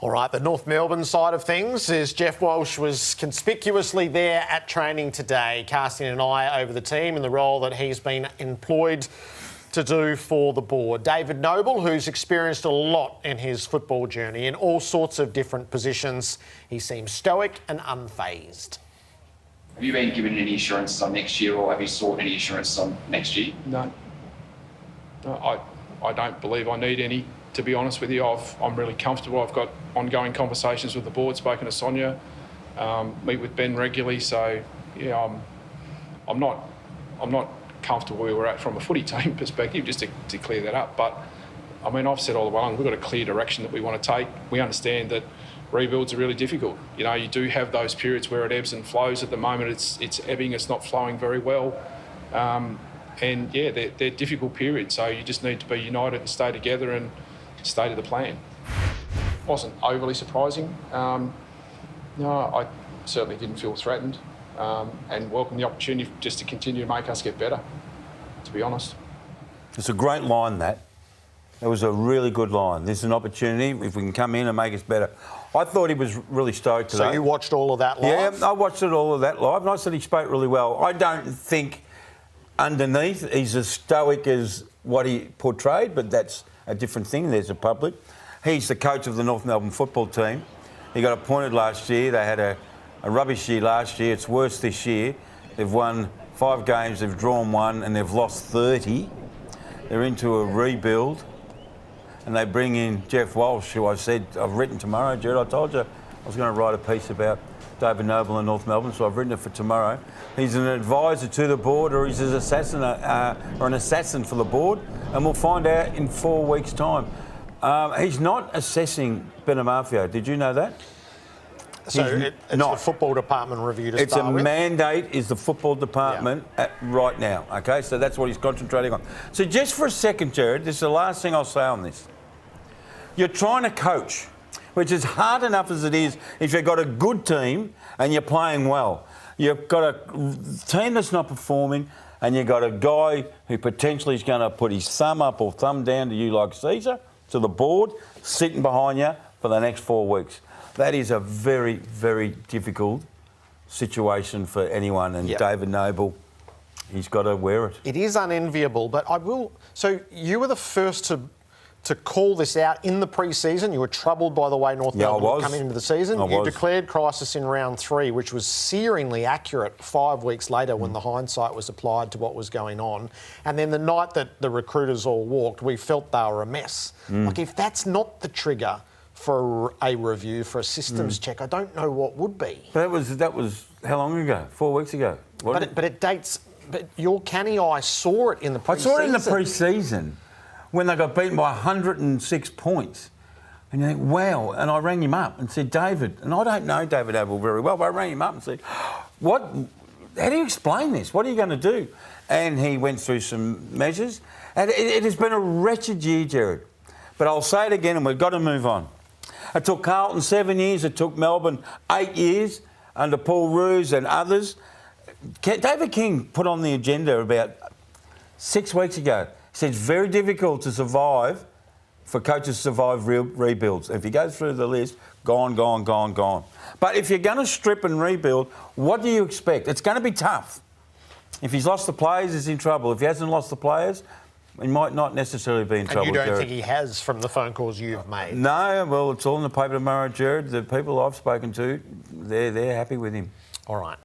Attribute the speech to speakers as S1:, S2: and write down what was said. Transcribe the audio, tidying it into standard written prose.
S1: All right, the North Melbourne side of things is Jeff Walsh was conspicuously there at training today, casting an eye over the team in the role that he's been employed to do for the board. David Noble, who's experienced a lot in his football journey in all sorts of different positions, he seems stoic and unfazed.
S2: Have you been given any assurances on next year, or have you sought any assurances on next year?
S3: No, I don't believe I need any, to be honest with you. I'm really comfortable. I've got ongoing conversations with the board, spoken to Sonia, meet with Ben regularly. So, yeah, I'm not comfortable where we're at from a footy team perspective, just to clear that up. But, I mean, I've said all along, we've got a clear direction that we want to take. We understand that rebuilds are really difficult. You know, you do have those periods where it ebbs and flows. At the moment, it's ebbing, it's not flowing very well. And, yeah, they're difficult periods. So you just need to be united and stay together and stay to the plan. Wasn't overly surprising. No, I certainly didn't feel threatened, and welcome the opportunity just to continue to make us get better, to be honest.
S4: It's a great line, that. It was a really good line. This is an opportunity if we can come in and make us better. I thought he was really stoked today.
S1: So you watched all of that live?
S4: Yeah, I watched all of that live, and I said he spoke really well. I don't think underneath he's as stoic as what he portrayed, but that's a different thing. There's a public. He's the coach of the North Melbourne football team. He got appointed last year. They had a rubbish year last year. It's worse this year. They've won 5 games, they've drawn 1, and they've lost 30. They're into a rebuild. And they bring in Jeff Walsh, who I said I've written tomorrow. Jared, I told you I was going to write a piece about David Noble and North Melbourne, so I've written it for tomorrow. He's an advisor to the board, or he's an assassin for the board, and we'll find out in 4 weeks' time. He's not assessing Benamafio. Did you know that?
S1: So it's the football department review to
S4: It's
S1: start
S4: a
S1: with?
S4: mandate is the football department right now, OK? So that's what he's concentrating on. So just for a second, Jared, this is the last thing I'll say on this. You're trying to coach, which is hard enough as it is if you've got a good team and you're playing well. You've got a team that's not performing, and you've got a guy who potentially is going to put his thumb up or thumb down to you like Caesar, to the board, sitting behind you for the next 4 weeks. That is a very, very difficult situation for anyone, and David Noble, he's got to wear it.
S1: It is unenviable, but I will... So you were the first to call this out in the pre-season. You were troubled by the way North Melbourne were coming into the season. You declared crisis in round 3, which was searingly accurate 5 weeks later when the hindsight was applied to what was going on. And then the night that the recruiters all walked, we felt they were a mess. Like, if that's not the trigger for a review, for a systems check, I don't know what would be.
S4: That was how long ago? 4 weeks ago.
S1: But it dates... But your canny eye saw it in the pre-season.
S4: I saw it in the pre-season when they got beaten by 106 points. And you think, wow. And I rang him up and said, David, and I don't know David Noble very well, but I rang him up and said, how do you explain this? What are you going to do? And he went through some measures. And it has been a wretched year, Jared. But I'll say it again, and we've got to move on. It took Carlton 7 years. It took Melbourne 8 years under Paul Roos and others. David King put on the agenda about 6 weeks ago. He said it's very difficult to survive, for coaches to survive rebuilds. If you go through the list, gone. But if you're going to strip and rebuild, what do you expect? It's going to be tough. If he's lost the players, he's in trouble. If he hasn't lost the players, he might not necessarily be in trouble.
S1: And you don't think he has from the phone calls you've made?
S4: No, well, it's all in the paper tomorrow, Jared. The people I've spoken to, they're happy with him.
S1: All right.